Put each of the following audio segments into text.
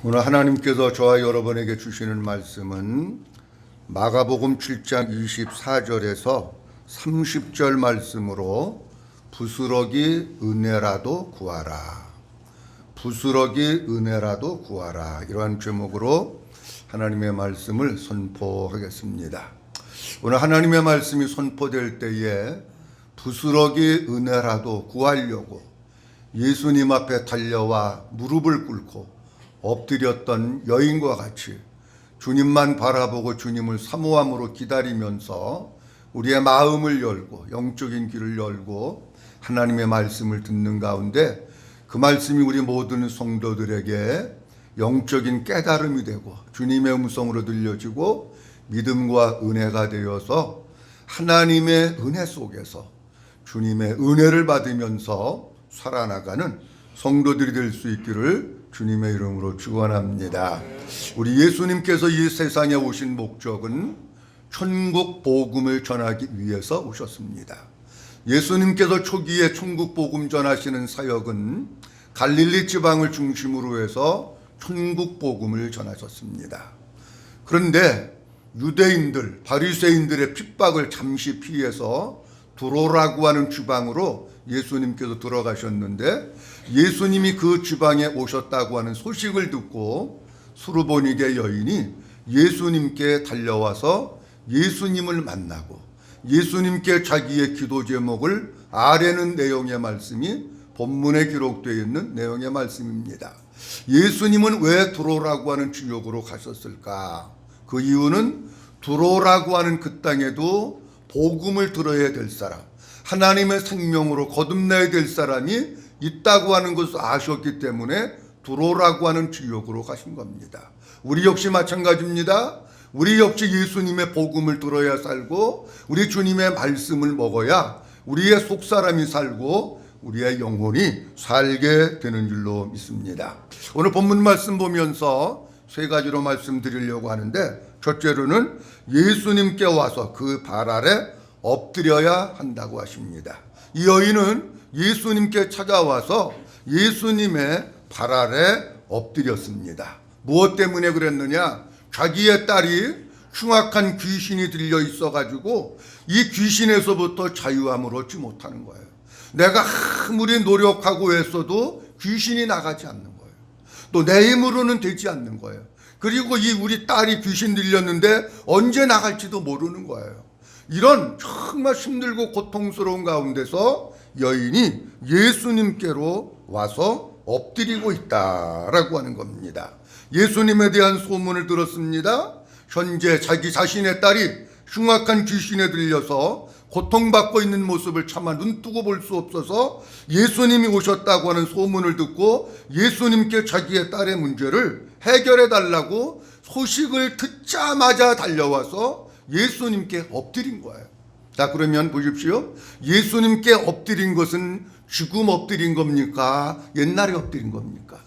오늘 하나님께서 저와 여러분에게 주시는 말씀은 마가복음 7장 24절에서 30절 말씀으로 부스러기 은혜라도 구하라. 부스러기 은혜라도 구하라. 이러한 제목으로 하나님의 말씀을 선포하겠습니다. 오늘 하나님의 말씀이 선포될 때에 부스러기 은혜라도 구하려고 예수님 앞에 달려와 무릎을 꿇고 엎드렸던 여인과 같이 주님만 바라보고 주님을 사모함으로 기다리면서 우리의 마음을 열고 영적인 귀를 열고 하나님의 말씀을 듣는 가운데 그 말씀이 우리 모든 성도들에게 영적인 깨달음이 되고 주님의 음성으로 들려지고 믿음과 은혜가 되어서 하나님의 은혜 속에서 주님의 은혜를 받으면서 살아나가는 성도들이 될 수 있기를 주님의 이름으로 축원합니다. 우리 예수님께서 이 세상에 오신 목적은 천국 복음을 전하기 위해서 오셨습니다. 예수님께서 초기에 천국 복음 전하시는 사역은 갈릴리 지방을 중심으로 해서 천국 복음을 전하셨습니다. 그런데 유대인들, 바리새인들의 핍박을 잠시 피해서 두로라고 하는 지방으로 예수님께서 들어가셨는데 예수님이 그 지방에 오셨다고 하는 소식을 듣고 수르보니게 여인이 예수님께 달려와서 예수님을 만나고 예수님께 자기의 기도 제목을 아뢰는 내용의 말씀이 본문에 기록되어 있는 내용의 말씀입니다. 예수님은 왜 두로라고 하는 지역으로 가셨을까? 그 이유는 두로라고 하는 그 땅에도 복음을 들어야 될 사람, 하나님의 생명으로 거듭나야 될 사람이 있다고 하는 것을 아셨기 때문에 두로라고 하는 지역으로 가신 겁니다. 우리 역시 마찬가지입니다. 우리 역시 예수님의 복음을 들어야 살고 우리 주님의 말씀을 먹어야 우리의 속사람이 살고 우리의 영혼이 살게 되는 줄로 믿습니다. 오늘 본문 말씀 보면서 세 가지로 말씀드리려고 하는데, 첫째로는 예수님께 와서 그 발 아래 엎드려야 한다고 하십니다. 이 여인은 예수님께 찾아와서 예수님의 발 아래 엎드렸습니다. 무엇 때문에 그랬느냐? 자기의 딸이 흉악한 귀신이 들려 있어가지고 이 귀신에서부터 자유함을 얻지 못하는 거예요. 내가 아무리 노력하고 애써도 귀신이 나가지 않는 거예요. 또 내 힘으로는 되지 않는 거예요. 그리고 이 우리 딸이 귀신 들렸는데 언제 나갈지도 모르는 거예요. 이런 정말 힘들고 고통스러운 가운데서 여인이 예수님께로 와서 엎드리고 있다라고 하는 겁니다. 예수님에 대한 소문을 들었습니다. 현재 자기 자신의 딸이 흉악한 귀신에 들려서 고통받고 있는 모습을 차마 눈뜨고 볼 수 없어서 예수님이 오셨다고 하는 소문을 듣고 예수님께 자기의 딸의 문제를 해결해 달라고 소식을 듣자마자 달려와서 예수님께 엎드린 거예요. 자, 그러면 보십시오. 예수님께 엎드린 것은 지금 엎드린 겁니까? 옛날에 엎드린 겁니까?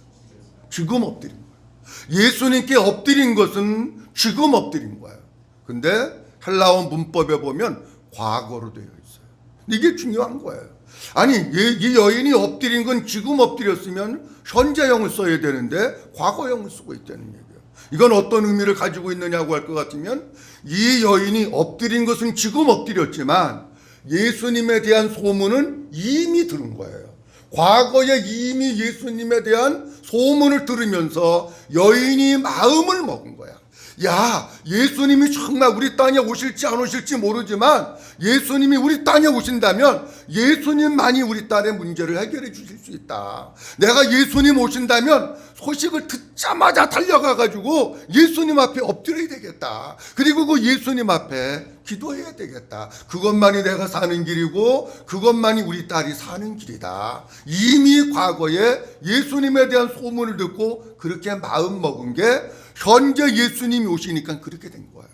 지금 엎드린 거예요. 예수님께 엎드린 것은 지금 엎드린 거예요. 근데 헬라어 문법에 보면 과거로 되어 있어요. 이게 중요한 거예요. 아니, 이 여인이 엎드린 건 지금 엎드렸으면 현재형을 써야 되는데 과거형을 쓰고 있다는 얘기예요. 이건 어떤 의미를 가지고 있느냐고 할 것 같으면 이 여인이 엎드린 것은 지금 엎드렸지만 예수님에 대한 소문은 이미 들은 거예요. 과거에 이미 예수님에 대한 소문을 들으면서 여인이 마음을 먹은 거야. 야, 예수님이 정말 우리 땅에 오실지 안 오실지 모르지만 예수님이 우리 땅에 오신다면 예수님만이 우리 딸의 문제를 해결해 주실 수 있다. 내가 예수님 오신다면 소식을 듣자마자 달려가가지고 예수님 앞에 엎드려야 되겠다. 그리고 그 예수님 앞에 기도해야 되겠다. 그것만이 내가 사는 길이고 그것만이 우리 딸이 사는 길이다. 이미 과거에 예수님에 대한 소문을 듣고 그렇게 마음 먹은 게 현재 예수님이 오시니까 그렇게 된 거예요.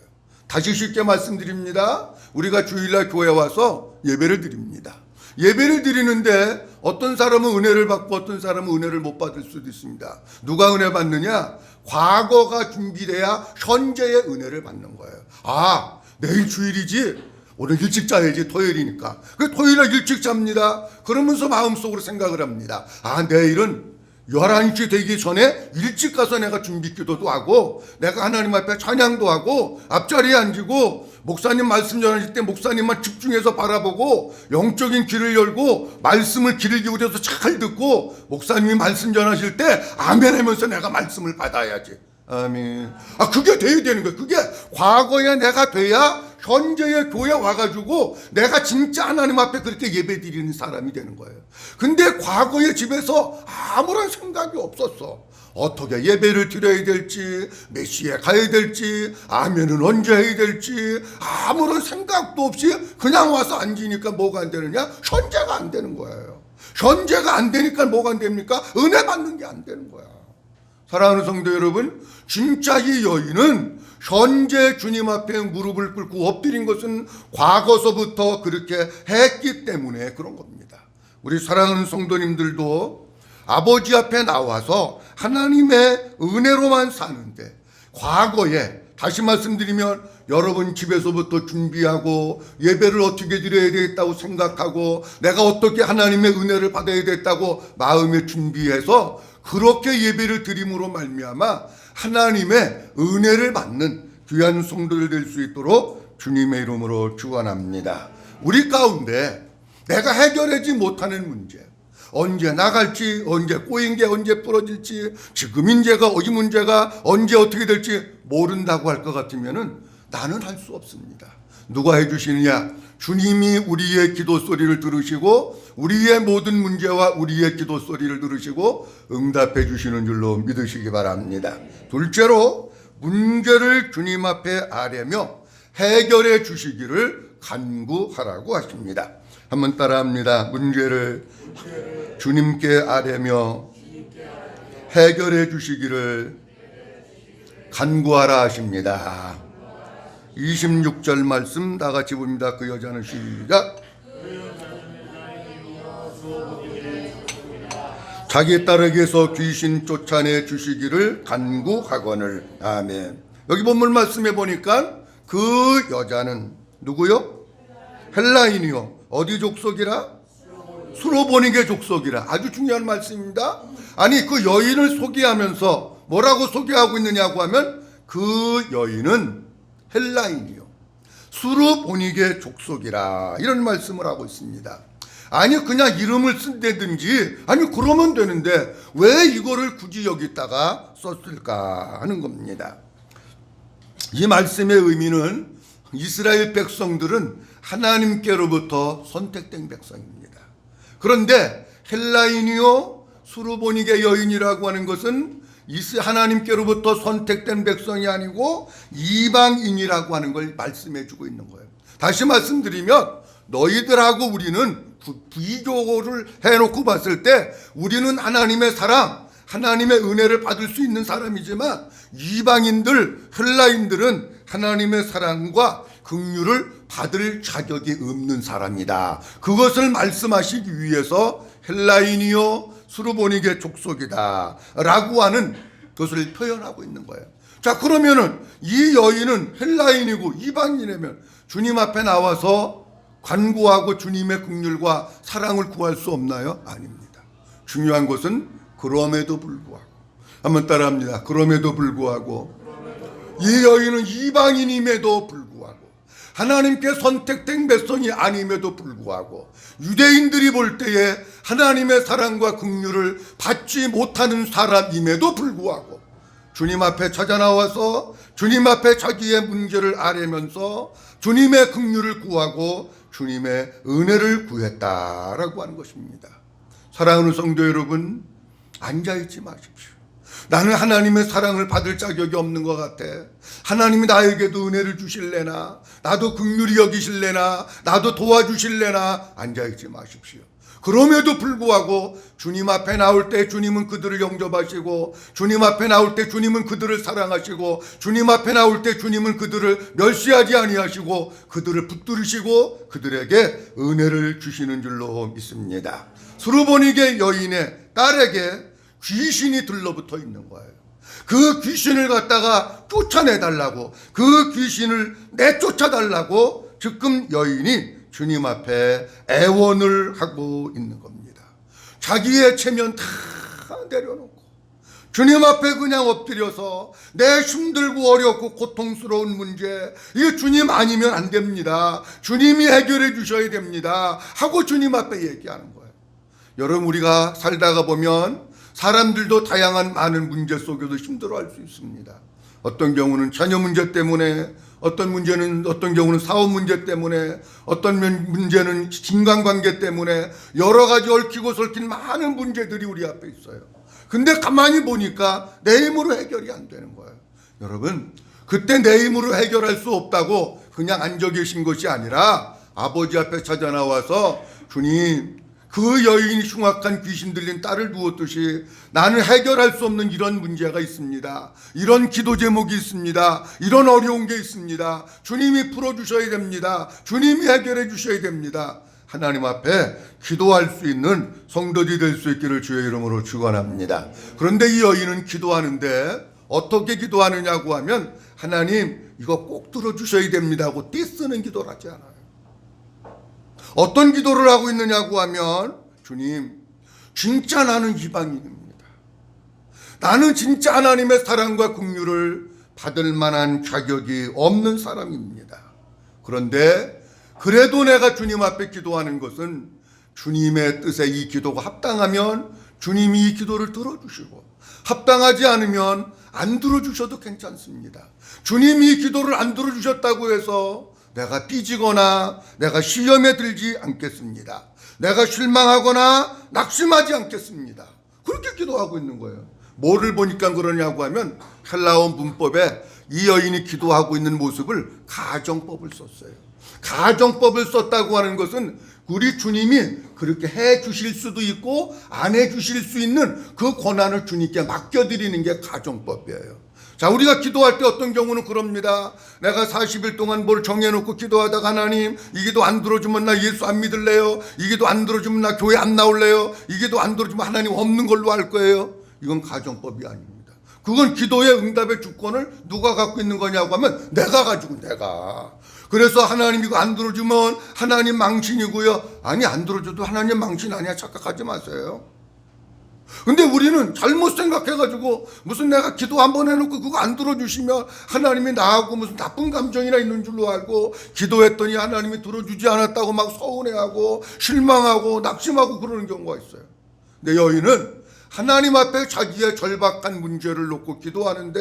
다시 쉽게 말씀드립니다. 우리가 주일날 교회 와서 예배를 드립니다. 예배를 드리는데 어떤 사람은 은혜를 받고 어떤 사람은 은혜를 못 받을 수도 있습니다. 누가 은혜 받느냐? 과거가 준비돼야 현재의 은혜를 받는 거예요. 아, 내일 주일이지? 오늘 일찍 자야지. 토요일이니까. 그래서 토요일에 일찍 잡니다. 그러면서 마음속으로 생각을 합니다. 아, 내일은 11시 되기 전에 일찍 가서 내가 준비 기도도 하고 내가 하나님 앞에 찬양도 하고 앞자리에 앉고 목사님 말씀 전하실 때 목사님만 집중해서 바라보고 영적인 귀를 열고 말씀을 귀를 기울여서 잘 듣고 목사님이 말씀 전하실 때 아멘 하면서 내가 말씀을 받아야지. 아멘. 그게 돼야 되는 거야. 그게 과거에 내가 돼야 현재의 교회 와가지고 내가 진짜 하나님 앞에 그렇게 예배 드리는 사람이 되는 거예요. 근데 과거에 집에서 아무런 생각이 없었어. 어떻게 예배를 드려야 될지, 몇 시에 가야 될지, 아멘은 언제 해야 될지 아무런 생각도 없이 그냥 와서 앉으니까 뭐가 안 되느냐? 현재가 안 되는 거예요. 현재가 안 되니까 뭐가 안 됩니까? 은혜 받는 게 안 되는 거야. 사랑하는 성도 여러분, 진짜 이 여인은 현재 주님 앞에 무릎을 꿇고 엎드린 것은 과거서부터 그렇게 했기 때문에 그런 겁니다. 우리 사랑하는 성도님들도 아버지 앞에 나와서 하나님의 은혜로만 사는데 과거에 다시 말씀드리면 여러분 집에서부터 준비하고 예배를 어떻게 드려야 되겠다고 생각하고 내가 어떻게 하나님의 은혜를 받아야 되겠다고 마음에 준비해서 그렇게 예배를 드림으로 말미암아 하나님의 은혜를 받는 귀한 성도들 될 수 있도록 주님의 이름으로 축원합니다. 우리 가운데 내가 해결하지 못하는 문제, 언제 나갈지, 언제 꼬인 게 언제 부러질지, 지금 이 문제가 언제 어떻게 될지 모른다고 할 것 같으면은 나는 할 수 없습니다. 누가 해주시느냐? 주님이 우리의 기도 소리를 들으시고 우리의 모든 문제와 우리의 기도 소리를 들으시고 응답해 주시는 줄로 믿으시기 바랍니다. 둘째로 문제를 주님 앞에 아뢰며 해결해 주시기를 간구하라고 하십니다. 한번 따라합니다. 문제를 주님께 아뢰며 해결해 주시기를 간구하라 하십니다. 26절 말씀 다 같이 봅니다. 그 여자는 시작. 자기 딸에게서 귀신 쫓아내 주시기를 간구하거늘. 아멘. 여기 본문 말씀해 보니까 그 여자는 누구요? 헬라인이요. 어디 족속이라? 수로보니게 족속이라. 아주 중요한 말씀입니다. 아니 그 여인을 소개하면서 뭐라고 소개하고 있느냐고 하면 그 여인은 헬라인이요. 수로보니게 족속이라 이런 말씀을 하고 있습니다. 아니 그냥 이름을 쓴다든지 아니 그러면 되는데 왜 이거를 굳이 여기다가 썼을까 하는 겁니다. 이 말씀의 의미는 이스라엘 백성들은 하나님께로부터 선택된 백성입니다. 그런데 헬라인이요 수로보니게 여인이라고 하는 것은 하나님께로부터 선택된 백성이 아니고 이방인이라고 하는 걸 말씀해 주고 있는 거예요. 다시 말씀드리면 너희들하고 우리는 비교를 해놓고 봤을 때 우리는 하나님의 사랑, 하나님의 은혜를 받을 수 있는 사람이지만 이방인들, 헬라인들은 하나님의 사랑과 긍휼을 받을 자격이 없는 사람이다. 그것을 말씀하시기 위해서 헬라인이요 수로보니게 족속이다 라고 하는 것을 표현하고 있는 거예요. 자, 그러면은 이 여인은 헬라인이고 이방인이면 주님 앞에 나와서 간구하고 주님의 긍휼과 사랑을 구할 수 없나요? 아닙니다. 중요한 것은 그럼에도 불구하고, 한번 따라합니다. 그럼에도 불구하고 이 여인은 이방인임에도 불구하고 하나님께 선택된 백성이 아님에도 불구하고 유대인들이 볼 때에 하나님의 사랑과 긍휼을 받지 못하는 사람임에도 불구하고 주님 앞에 찾아 나와서 주님 앞에 자기의 문제를 아뢰면서 주님의 긍휼을 구하고 주님의 은혜를 구했다라고 하는 것입니다. 사랑하는 성도 여러분, 앉아있지 마십시오. 나는 하나님의 사랑을 받을 자격이 없는 것 같아. 하나님이 나에게도 은혜를 주실래나, 나도 긍휼히 여기실래나, 나도 도와주실래나, 앉아있지 마십시오. 그럼에도 불구하고 주님 앞에 나올 때 주님은 그들을 영접하시고, 주님 앞에 나올 때 주님은 그들을 사랑하시고, 주님 앞에 나올 때 주님은 그들을 멸시하지 아니하시고 그들을 붙들으시고 그들에게 은혜를 주시는 줄로 믿습니다. 수르보니게 여인의 딸에게 귀신이 들러붙어 있는 거예요. 그 귀신을 갖다가 쫓아내달라고, 그 귀신을 내쫓아달라고 지금 여인이 주님 앞에 애원을 하고 있는 겁니다. 자기의 체면 다 내려놓고 주님 앞에 그냥 엎드려서 내 힘들고 어렵고 고통스러운 문제, 이게 주님 아니면 안 됩니다. 주님이 해결해 주셔야 됩니다 하고 주님 앞에 얘기하는 거예요. 여러분, 우리가 살다가 보면 사람들도 다양한 많은 문제 속에서 힘들어할 수 있습니다. 어떤 경우는 자녀 문제 때문에, 어떤 경우는 사업 문제 때문에, 어떤 문제는 인간관계 때문에, 여러 가지 얽히고 설킨 많은 문제들이 우리 앞에 있어요. 근데 가만히 보니까 내 힘으로 해결이 안 되는 거예요. 여러분, 그때 내 힘으로 해결할 수 없다고 그냥 앉아 계신 것이 아니라 아버지 앞에 찾아 나와서, 주님, 그 여인이 흉악한 귀신 들린 딸을 두었듯이 나는 해결할 수 없는 이런 문제가 있습니다. 이런 기도 제목이 있습니다. 이런 어려운 게 있습니다. 주님이 풀어주셔야 됩니다. 주님이 해결해 주셔야 됩니다. 하나님 앞에 기도할 수 있는 성도들이 될 수 있기를 주의 이름으로 축원합니다. 그런데 이 여인은 기도하는데 어떻게 기도하느냐고 하면, 하나님 이거 꼭 들어주셔야 됩니다 하고 떼쓰는 기도를 하지 않아요. 어떤 기도를 하고 있느냐고 하면, 주님, 진짜 나는 이방인입니다. 나는 진짜 하나님의 사랑과 긍휼을 받을 만한 자격이 없는 사람입니다. 그런데 그래도 내가 주님 앞에 기도하는 것은 주님의 뜻에 이 기도가 합당하면 주님이 이 기도를 들어주시고, 합당하지 않으면 안 들어주셔도 괜찮습니다. 주님이 이 기도를 안 들어주셨다고 해서 내가 삐지거나 내가 시험에 들지 않겠습니다. 내가 실망하거나 낙심하지 않겠습니다. 그렇게 기도하고 있는 거예요. 뭐를 보니까 그러냐고 하면, 헬라어 문법에 이 여인이 기도하고 있는 모습을 가정법을 썼어요. 가정법을 썼다고 하는 것은 우리 주님이 그렇게 해 주실 수도 있고 안 해 주실 수 있는 그 권한을 주님께 맡겨드리는 게 가정법이에요. 자, 우리가 기도할 때 어떤 경우는 그럽니다. 내가 40일 동안 뭘 정해놓고 기도하다가, 하나님 이 기도 안 들어주면 나 예수 안 믿을래요. 이 기도 안 들어주면 나 교회 안 나올래요. 이 기도 안 들어주면 하나님 없는 걸로 할 거예요. 이건 가정법이 아닙니다. 그건 기도의 응답의 주권을 누가 갖고 있는 거냐고 하면 내가 가지고, 내가. 그래서 하나님 이거 안 들어주면 하나님 망신이고요. 아니, 안 들어줘도 하나님 망신 아니야, 착각하지 마세요. 근데 우리는 잘못 생각해가지고 무슨 내가 기도 한번 해놓고 그거 안 들어주시면 하나님이 나하고 무슨 나쁜 감정이나 있는 줄로 알고, 기도했더니 하나님이 들어주지 않았다고 막 서운해하고 실망하고 낙심하고 그러는 경우가 있어요. 근데 여인은 하나님 앞에 자기의 절박한 문제를 놓고 기도하는데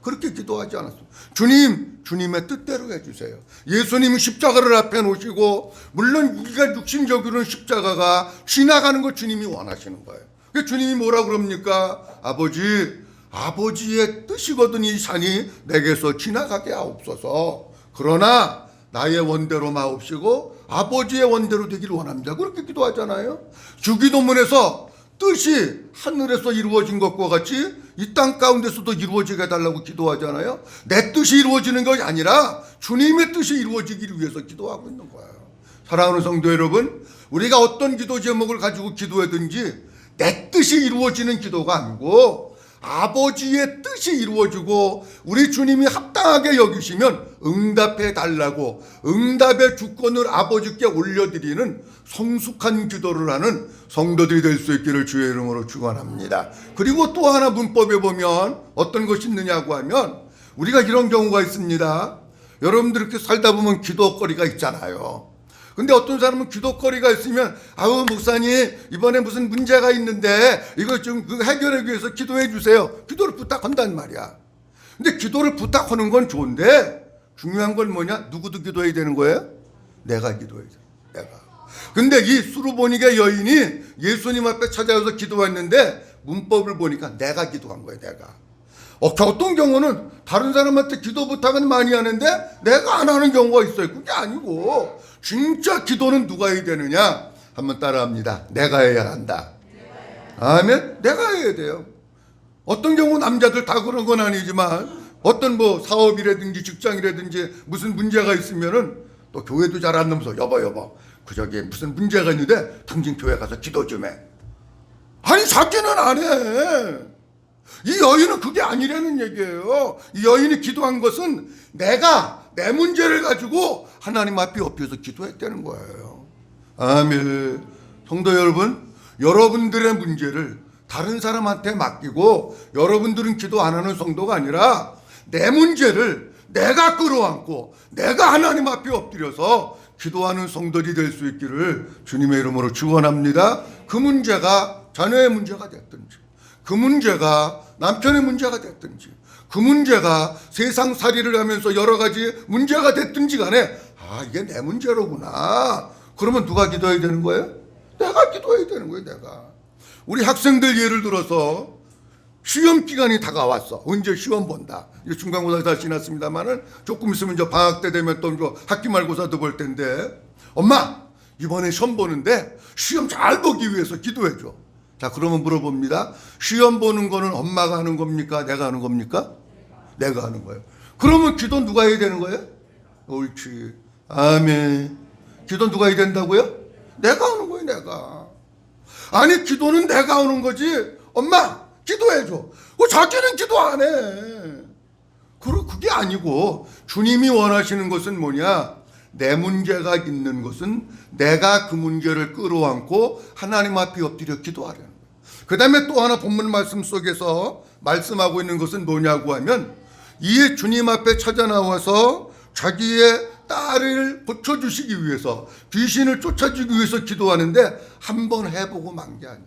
그렇게 기도하지 않았어요. 주님, 주님의 뜻대로 해주세요. 예수님이 십자가를 앞에 놓으시고, 물론 우리가 육신적으로는 십자가가 지나가는 걸 주님이 원하시는 거예요. 주님이 뭐라 그럽니까? 아버지의 뜻이거든 이 산이 내게서 지나가게 하옵소서. 그러나 나의 원대로 마옵시고 아버지의 원대로 되기를 원합니다. 그렇게 기도하잖아요. 주기도문에서 뜻이 하늘에서 이루어진 것과 같이 이 땅 가운데서도 이루어지게 해달라고 기도하잖아요. 내 뜻이 이루어지는 것이 아니라 주님의 뜻이 이루어지기를 위해서 기도하고 있는 거예요. 사랑하는 성도 여러분, 우리가 어떤 기도 제목을 가지고 기도하든지 내 뜻이 이루어지는 기도가 아니고 아버지의 뜻이 이루어지고 우리 주님이 합당하게 여기시면 응답해 달라고 응답의 주권을 아버지께 올려드리는 성숙한 기도를 하는 성도들이 될 수 있기를 주의 이름으로 축원합니다. 그리고 또 하나 문법에 보면 어떤 것이 있느냐고 하면, 우리가 이런 경우가 있습니다. 여러분들 이렇게 살다 보면 기도거리가 있잖아요. 근데 어떤 사람은 기도거리가 있으면, 아우 목사님 이번에 무슨 문제가 있는데 이거 좀 해결하기 위해서 기도해 주세요. 기도를 부탁한단 말이야. 근데 기도를 부탁하는 건 좋은데 중요한 건 뭐냐? 누구도 기도해야 되는 거예요? 내가 기도해야 돼. 내가. 근데 이 수르보니게 여인이 예수님 앞에 찾아와서 기도했는데 문법을 보니까 내가 기도한 거예요. 내가. 어떤 경우는 다른 사람한테 기도 부탁은 많이 하는데 내가 안 하는 경우가 있어요. 그게 아니고 진짜 기도는 누가 해야 되느냐? 한번 따라합니다. 내가 해야 한다. 아멘. 내가 해야 돼요. 어떤 경우 남자들 다 그런 건 아니지만 어떤 뭐 사업이라든지 직장이라든지 무슨 문제가 있으면은 또 교회도 잘 안 넘어서 여보 그 저기 무슨 문제가 있는데 당신 교회 가서 기도 좀 해. 아니 자기는 안 해. 이 여인은 그게 아니라는 얘기예요. 이 여인이 기도한 것은 내가 내 문제를 가지고 하나님 앞에 엎혀서 기도했다는 거예요. 아멘. 성도 여러분, 여러분들의 문제를 다른 사람한테 맡기고 여러분들은 기도 안 하는 성도가 아니라 내 문제를 내가 끌어안고 내가 하나님 앞에 엎드려서 기도하는 성도들이 될 수 있기를 주님의 이름으로 축원합니다. 그 문제가 자녀의 문제가 됐든지, 그 문제가 남편의 문제가 됐든지, 그 문제가 세상살이를 하면서 여러 가지 문제가 됐든지 간에 이게 내 문제로구나. 그러면 누가 기도해야 되는 거예요? 내가 기도해야 되는 거예요. 내가. 우리 학생들 예를 들어서 시험 기간이 다가왔어. 언제 시험 본다. 이제 중간고사 다 지났습니다만은 조금 있으면 이제 방학 때 되면 또 학기 말고사도 볼 텐데, 엄마 이번에 시험 보는데 시험 잘 보기 위해서 기도해줘. 자, 그러면 물어봅니다. 시험 보는 거는 엄마가 하는 겁니까? 내가 하는 겁니까? 내가 하는 거예요. 그러면 기도 누가 해야 되는 거예요? 옳지. 아멘. 기도 누가 해야 된다고요? 내가 하는 거예요. 내가. 아니, 기도는 내가 하는 거지. 엄마 기도해줘. 자기는 기도 안 해. 그게 아니고 주님이 원하시는 것은 뭐냐? 내 문제가 있는 것은 내가 그 문제를 끌어안고 하나님 앞에 엎드려 기도하려는 거예요. 그 다음에 또 하나 본문 말씀 속에서 말씀하고 있는 것은 뭐냐고 하면, 이 주님 앞에 찾아 나와서 자기의 딸을 고쳐주시기 위해서, 귀신을 쫓아주기 위해서 기도하는데 한 번 해보고 만 게 아니에요.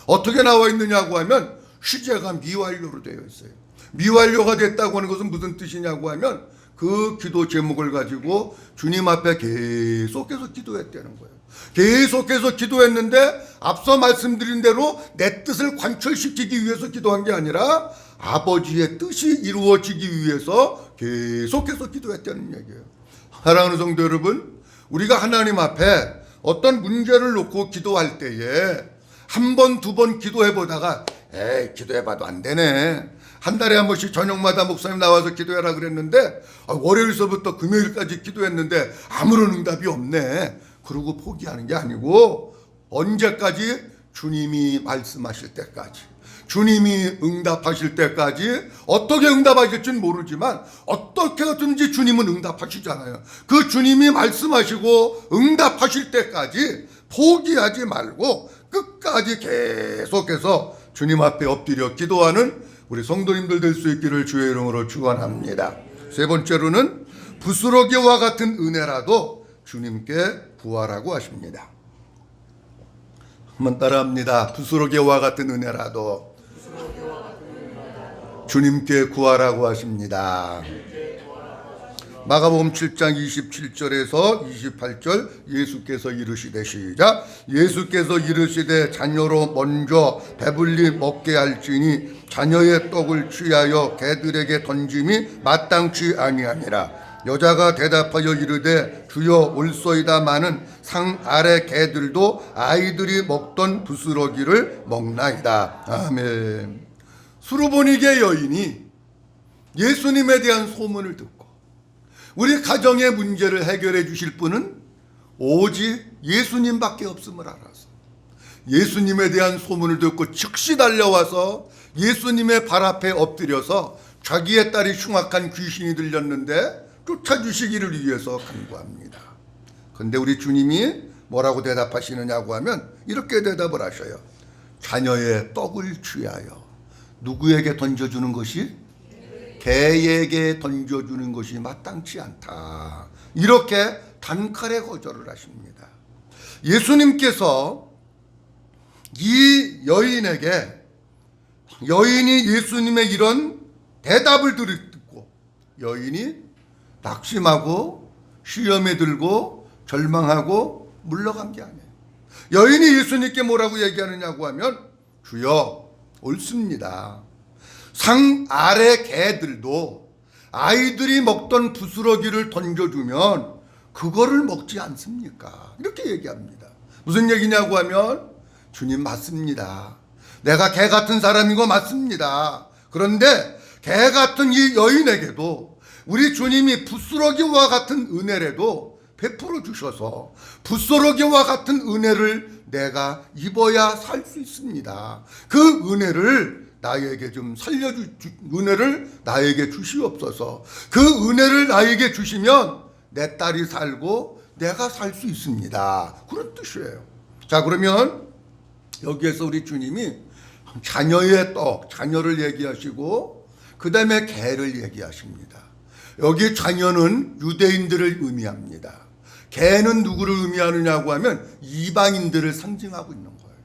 어떻게 나와 있느냐고 하면 시제가 미완료로 되어 있어요. 미완료가 됐다고 하는 것은 무슨 뜻이냐고 하면 그 기도 제목을 가지고 주님 앞에 계속해서 기도했다는 거예요. 계속해서 기도했는데 앞서 말씀드린 대로 내 뜻을 관철시키기 위해서 기도한 게 아니라 아버지의 뜻이 이루어지기 위해서 계속해서 기도했다는 얘기예요. 사랑하는 성도 여러분, 우리가 하나님 앞에 어떤 문제를 놓고 기도할 때에 한 번, 두 번 기도해보다가 기도해봐도 안 되네. 한 달에 한 번씩 저녁마다 목사님 나와서 기도해라 그랬는데 월요일서부터 금요일까지 기도했는데 아무런 응답이 없네. 그러고 포기하는 게 아니고 언제까지? 주님이 말씀하실 때까지, 주님이 응답하실 때까지. 어떻게 응답하실지는 모르지만 어떻게든지 주님은 응답하시잖아요. 그 주님이 말씀하시고 응답하실 때까지 포기하지 말고 끝까지 계속해서 주님 앞에 엎드려 기도하는 우리 성도님들 될 수 있기를 주의 이름으로 축원합니다. 세 번째로는 부스러기와 같은 은혜라도 주님께 구하라고 하십니다. 한번 따라합니다. 부스러기와 같은 은혜라도 주님께 구하라고 하십니다. 마가복음 7장 27절에서 28절, 예수께서 이르시되, 시작. 예수께서 이르시되 자녀로 먼저 배불리 먹게 할지니 자녀의 떡을 취하여 개들에게 던짐이 마땅치 아니하니라. 여자가 대답하여 이르되 주여 올소이다마는 상 아래 개들도 아이들이 먹던 부스러기를 먹나이다. 아멘. 수르보니게 여인이 예수님에 대한 소문을 듣고 우리 가정의 문제를 해결해 주실 분은 오직 예수님밖에 없음을 알아서 예수님에 대한 소문을 듣고 즉시 달려와서 예수님의 발 앞에 엎드려서 자기의 딸이 흉악한 귀신이 들렸는데 쫓아주시기를 위해서 간구합니다. 그런데 우리 주님이 뭐라고 대답하시느냐고 하면 이렇게 대답을 하셔요. 자녀의 떡을 취하여 누구에게 던져주는 것이? 개에게 던져주는 것이 마땅치 않다. 이렇게 단칼에 거절을 하십니다. 예수님께서 이 여인이 예수님의 이런 대답을 듣고 여인이 낙심하고 시험에 들고 절망하고 물러간 게 아니에요. 여인이 예수님께 뭐라고 얘기하느냐고 하면 주여 옳습니다. 상 아래 개들도 아이들이 먹던 부스러기를 던져주면 그거를 먹지 않습니까? 이렇게 얘기합니다. 무슨 얘기냐고 하면 주님 맞습니다. 내가 개 같은 사람인 거 맞습니다. 그런데 개 같은 이 여인에게도 우리 주님이 부스러기와 같은 은혜라도 베풀어 주셔서 부스러기와 같은 은혜를 내가 입어야 살 수 있습니다. 그 은혜를 나에게 좀 은혜를 나에게 주시옵소서. 그 은혜를 나에게 주시면 내 딸이 살고 내가 살 수 있습니다. 그런 뜻이에요. 자, 그러면 여기에서 우리 주님이 자녀의 떡, 자녀를 얘기하시고 그 다음에 개를 얘기하십니다. 여기 자녀는 유대인들을 의미합니다. 개는 누구를 의미하느냐고 하면 이방인들을 상징하고 있는 거예요.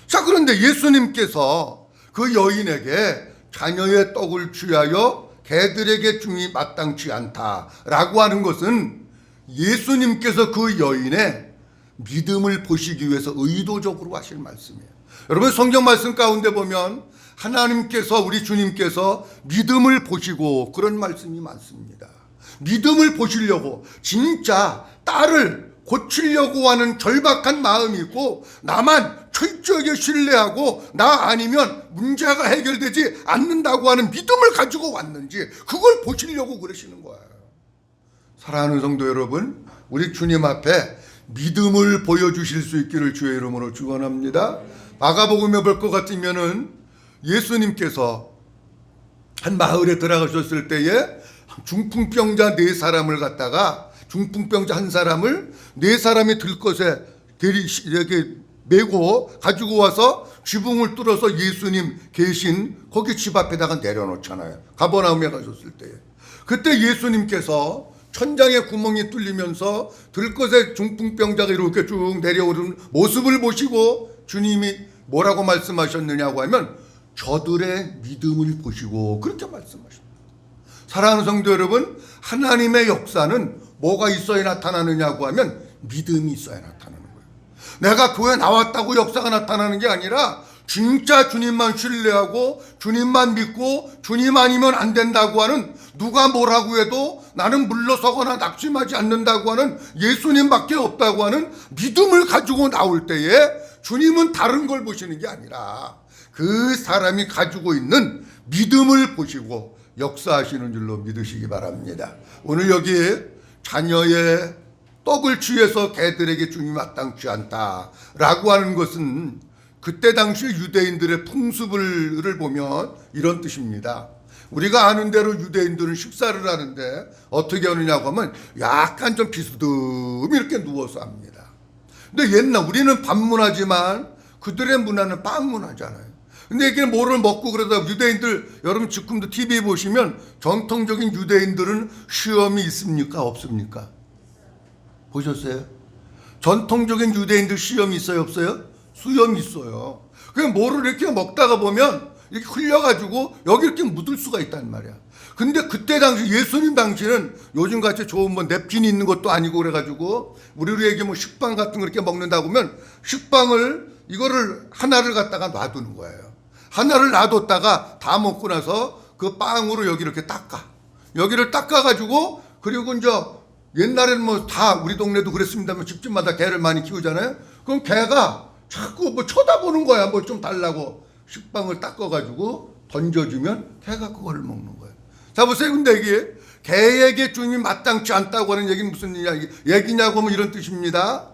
자, 그런데 예수님께서 그 여인에게 자녀의 떡을 취하여 개들에게 줌이 마땅치 않다라고 하는 것은 예수님께서 그 여인의 믿음을 보시기 위해서 의도적으로 하실 말씀이에요. 여러분, 성경 말씀 가운데 보면 하나님께서, 우리 주님께서 믿음을 보시고 그런 말씀이 많습니다. 믿음을 보시려고, 진짜 딸을 고치려고 하는 절박한 마음이 있고 나만 철저하게 신뢰하고 나 아니면 문제가 해결되지 않는다고 하는 믿음을 가지고 왔는지 그걸 보시려고 그러시는 거예요. 사랑하는 성도 여러분, 우리 주님 앞에 믿음을 보여주실 수 있기를 주의 이름으로 축원합니다. 마가복음에 볼 것 같으면은 예수님께서 한 마을에 들어가셨을 때에 중풍병자 4사람을 갖다가, 중풍병자 한 사람을 4사람이 들것에 이렇게 메고 가지고 와서 지붕을 뚫어서 예수님 계신 거기 집 앞에다가 내려놓잖아요. 가버나움에 가셨을 때에. 그때 예수님께서 천장에 구멍이 뚫리면서 들것에 중풍병자가 이렇게 쭉 내려오는 모습을 보시고 주님이 뭐라고 말씀하셨느냐고 하면 저들의 믿음을 보시고 그렇게 말씀하십니다. 사랑하는 성도 여러분, 하나님의 역사는 뭐가 있어야 나타나느냐고 하면 믿음이 있어야 나타나는 거예요. 내가 교회 나왔다고 역사가 나타나는 게 아니라 진짜 주님만 신뢰하고 주님만 믿고 주님 아니면 안 된다고 하는, 누가 뭐라고 해도 나는 물러서거나 낙심하지 않는다고 하는 예수님밖에 없다고 하는 믿음을 가지고 나올 때에 주님은 다른 걸 보시는 게 아니라 그 사람이 가지고 있는 믿음을 보시고 역사하시는 줄로 믿으시기 바랍니다. 오늘 여기 자녀의 떡을 취해서 개들에게 줌이 마땅치 않다라고 하는 것은 그때 당시 유대인들의 풍습을 보면 이런 뜻입니다. 우리가 아는 대로 유대인들은 식사를 하는데 어떻게 하느냐고 하면 약간 좀 비스듬히 이렇게 누워서 합니다. 근데 옛날 우리는 밥 문화지만 그들의 문화는 빵 문화잖아요. 근데 이게 뭐를 먹고 그러다 유대인들, 여러분 지금도 TV 보시면 전통적인 유대인들은 시험이 있습니까? 없습니까? 보셨어요? 전통적인 유대인들 시험이 있어요? 없어요? 수염이 있어요. 그냥 뭐를 이렇게 먹다가 보면 이렇게 흘려가지고 여기 이렇게 묻을 수가 있단 말이야. 근데 그때 당시 예수님 당시는 요즘같이 좋은 뭐 냅킨이 있는 것도 아니고 그래가지고 우리에게 뭐 식빵 같은 거 이렇게 먹는다 보면 식빵을 이거를 하나를 갖다가 놔두는 거예요. 하나를 놔뒀다가 다 먹고 나서 그 빵으로 여기 이렇게 닦아. 여기를 닦아가지고 그리고 이제 옛날에는 뭐 다 우리 동네도 그랬습니다만 집집마다 개를 많이 키우잖아요. 그럼 개가 자꾸 뭐 쳐다보는 거야. 뭐 좀 달라고. 식빵을 닦아가지고 던져주면 개가 그걸 먹는 거예요. 자, 보세요. 근데 이게 개에게 주님이 마땅치 않다고 하는 얘기는 무슨 얘기냐고 하면 이런 뜻입니다.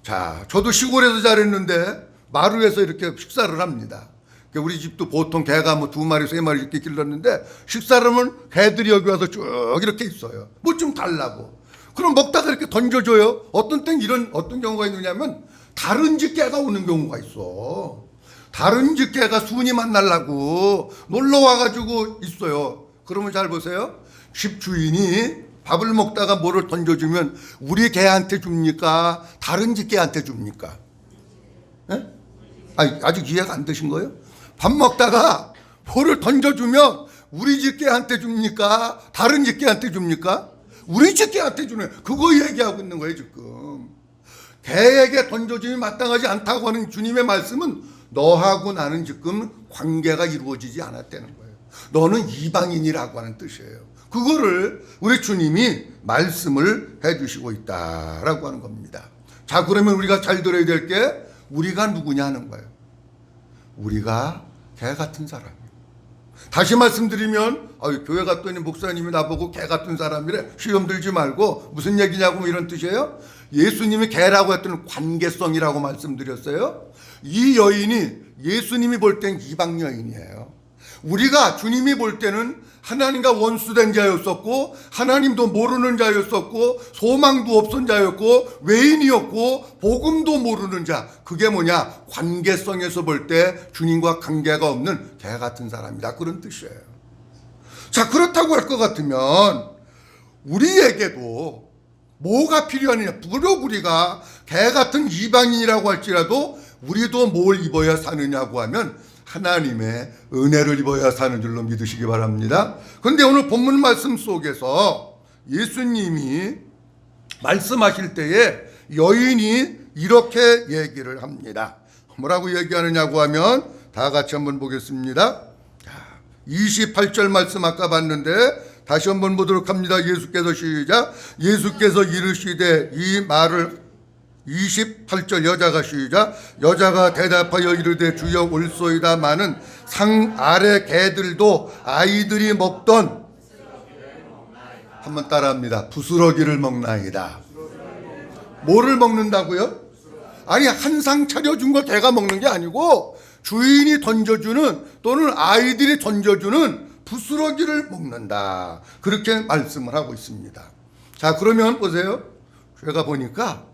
자, 저도 시골에서 자랐는데 마루에서 이렇게 식사를 합니다. 우리 집도 보통 개가 뭐 2마리, 3마리 이렇게 길렀는데 식사를 하면 개들이 여기 와서 쭉 이렇게 있어요. 뭐 좀 달라고. 그럼 먹다가 이렇게 던져줘요. 어떤 땐 어떤 경우가 있느냐면 다른 집 개가 오는 경우가 있어. 다른 집 개가 순이 만나려고 놀러 와가지고 있어요. 그러면 잘 보세요. 집 주인이 밥을 먹다가 뭐를 던져주면 우리 개한테 줍니까? 다른 집 개한테 줍니까? 예? 아직 이해가 안 되신 거예요? 밥 먹다가 뭐를 던져주면 우리 집 개한테 줍니까? 다른 집 개한테 줍니까? 우리 집 개한테 주네. 그거 얘기하고 있는 거예요 지금. 개에게 던져줌이 마땅하지 않다고 하는 주님의 말씀은 너하고 나는 지금 관계가 이루어지지 않았다는 거예요. 너는 이방인이라고 하는 뜻이에요. 그거를 우리 주님이 말씀을 해주시고 있다라고 하는 겁니다. 자, 그러면 우리가 잘 들어야 될 게 우리가 누구냐 하는 거예요. 우리가 개 같은 사람이에요. 다시 말씀드리면 교회 갔더니 목사님이 나보고 개 같은 사람이래. 시험 들지 말고 무슨 얘기냐고 이런 뜻이에요. 예수님이 개라고 했던 관계성이라고 말씀드렸어요. 이 여인이 예수님이 볼 땐 이방 여인이에요. 우리가 주님이 볼 때는 하나님과 원수된 자였었고 하나님도 모르는 자였었고 소망도 없은 자였고 외인이었고 복음도 모르는 자. 그게 뭐냐? 관계성에서 볼 때 주님과 관계가 없는 개 같은 사람이다. 그런 뜻이에요. 자, 그렇다고 할 것 같으면 우리에게도 뭐가 필요하느냐? 비록 우리가 개 같은 이방인이라고 할지라도 우리도 뭘 입어야 사느냐고 하면 하나님의 은혜를 입어야 사는 줄로 믿으시기 바랍니다. 그런데 오늘 본문 말씀 속에서 예수님이 말씀하실 때에 여인이 이렇게 얘기를 합니다. 뭐라고 얘기하느냐고 하면 다 같이 한번 보겠습니다. 28절 말씀 아까 봤는데 다시 한번 보도록 합니다. 예수께서 시작. 예수께서 이르시되 이 말을 28절 여자가 시작. 여자가 대답하여 이르되 주여 올소이다마는 상 아래 개들도 아이들이 먹던 한번 따라합니다. 부스러기를 먹나이다. 뭐를 먹는다고요? 아니 한 상 차려준 걸 개가 먹는 게 아니고 주인이 던져주는 또는 아이들이 던져주는 부스러기를 먹는다. 그렇게 말씀을 하고 있습니다. 자, 그러면 보세요. 제가 보니까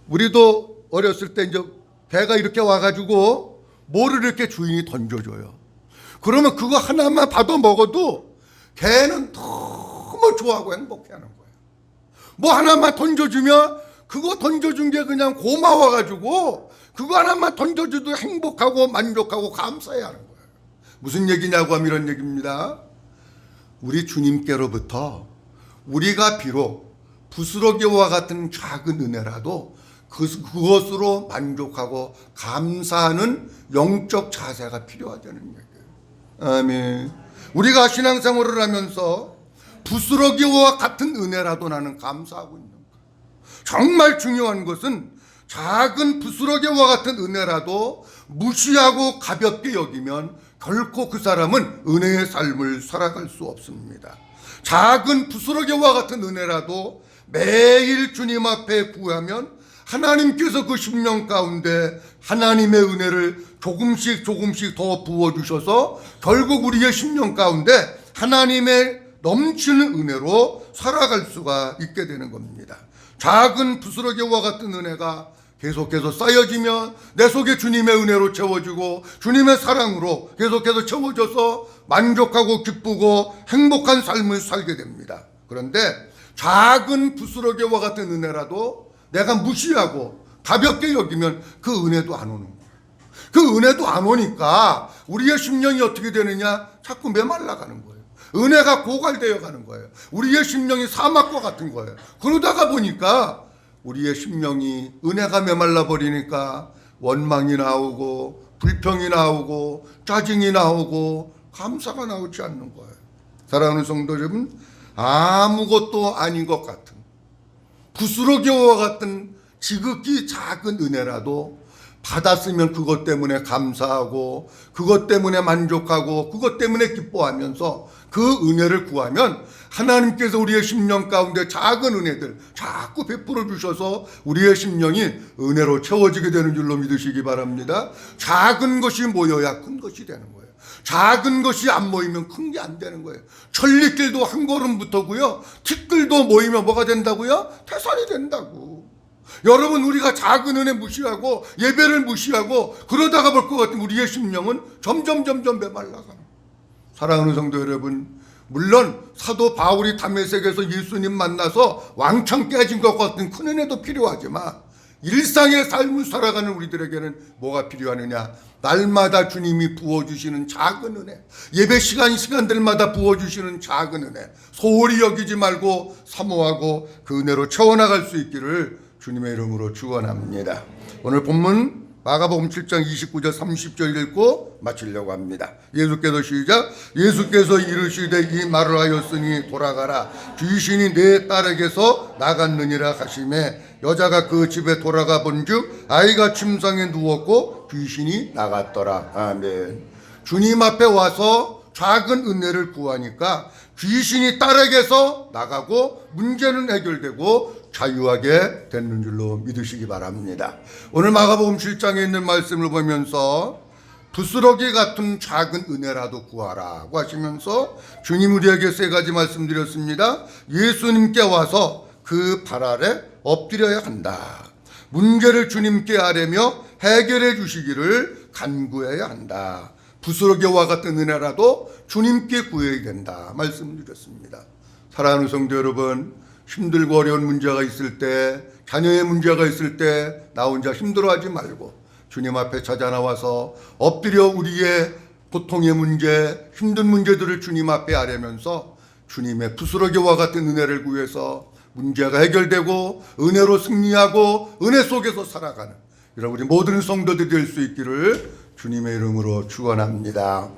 우리도 어렸을 때 이제 개가 이렇게 와가지고 뭐를 이렇게 주인이 던져줘요. 그러면 그거 하나만 받아 먹어도 개는 너무 좋아하고 행복해하는 거예요. 뭐 하나만 던져주면 그거 던져준 게 그냥 고마워가지고 그거 하나만 던져줘도 행복하고 만족하고 감사해야 하는 거예요. 무슨 얘기냐고 하면 이런 얘기입니다. 우리 주님께로부터 우리가 비록 부스러기와 같은 작은 은혜라도 그것으로 만족하고 감사하는 영적 자세가 필요하다는 얘기예요. 아멘. 우리가 신앙생활을 하면서 부스러기와 같은 은혜라도 나는 감사하고 있는 거예요. 정말 중요한 것은 작은 부스러기와 같은 은혜라도 무시하고 가볍게 여기면 결코 그 사람은 은혜의 삶을 살아갈 수 없습니다. 작은 부스러기와 같은 은혜라도 매일 주님 앞에 구하면 하나님께서 그 심령 가운데 하나님의 은혜를 조금씩 더 부어주셔서 결국 우리의 심령 가운데 하나님의 넘치는 은혜로 살아갈 수가 있게 되는 겁니다. 작은 부스러기와 같은 은혜가 계속해서 쌓여지면 내 속에 주님의 은혜로 채워지고 주님의 사랑으로 계속해서 채워져서 만족하고 기쁘고 행복한 삶을 살게 됩니다. 그런데 작은 부스러기와 같은 은혜라도 내가 무시하고 가볍게 여기면 그 은혜도 안 오는 거예요. 그 은혜도 안 오니까 우리의 심령이 어떻게 되느냐? 자꾸 메말라가는 거예요. 은혜가 고갈되어 가는 거예요. 우리의 심령이 사막과 같은 거예요. 그러다가 보니까 우리의 심령이 은혜가 메말라 버리니까 원망이 나오고 불평이 나오고 짜증이 나오고 감사가 나오지 않는 거예요. 사랑하는 성도 여러분, 아무것도 아닌 것 같은 부스러기와 같은 지극히 작은 은혜라도 받았으면 그것 때문에 감사하고 그것 때문에 만족하고 그것 때문에 기뻐하면서 그 은혜를 구하면 하나님께서 우리의 심령 가운데 작은 은혜들 자꾸 베풀어 주셔서 우리의 심령이 은혜로 채워지게 되는 줄로 믿으시기 바랍니다. 작은 것이 모여야 큰 것이 되는 거예요. 작은 것이 안 모이면 큰 게 안 되는 거예요. 천리길도 한 걸음부터고요. 티끌도 모이면 뭐가 된다고요? 태산이 된다고. 여러분, 우리가 작은 은혜 무시하고 예배를 무시하고 그러다가 볼 것 같은 우리의 심령은 점점 메말라가는. 사랑하는 성도 여러분, 물론 사도 바울이 다메섹에서 예수님 만나서 왕창 깨진 것 같은 큰 은혜도 필요하지만 일상의 삶을 살아가는 우리들에게는 뭐가 필요하느냐? 날마다 주님이 부어주시는 작은 은혜, 예배 시간들마다 부어주시는 작은 은혜, 소홀히 여기지 말고 사모하고 그 은혜로 채워나갈 수 있기를 주님의 이름으로 축원합니다. 오늘 본문 마가복음 7장 29절 30절 읽고 마치려고 합니다. 예수께서 시작. 예수께서 이르시되 이 말을 하였으니 돌아가라. 귀신이 내 딸에게서 나갔느니라 하시매 여자가 그 집에 돌아가 본즉 아이가 침상에 누웠고 귀신이 나갔더라. 아멘. 주님 앞에 와서 작은 은혜를 구하니까 귀신이 딸에게서 나가고 문제는 해결되고 자유하게 되는 줄로 믿으시기 바랍니다. 오늘 마가복음 7장에 있는 말씀을 보면서 부스러기 같은 작은 은혜라도 구하라고 하시면서 주님 우리에게 세 가지 말씀드렸습니다. 예수님께 와서 그 발 아래 엎드려야 한다. 문제를 주님께 아뢰며 해결해 주시기를 간구해야 한다. 부스러기와 같은 은혜라도 주님께 구해야 된다 말씀드렸습니다. 사랑하는 성도 여러분, 힘들고 어려운 문제가 있을 때, 자녀의 문제가 있을 때 나 혼자 힘들어하지 말고 주님 앞에 찾아 나와서 엎드려 우리의 고통의 문제, 힘든 문제들을 주님 앞에 아뢰면서 주님의 부스러기와 같은 은혜를 구해서 문제가 해결되고 은혜로 승리하고 은혜 속에서 살아가는 이런 우리 모든 성도들이 될 수 있기를 주님의 이름으로 축원합니다.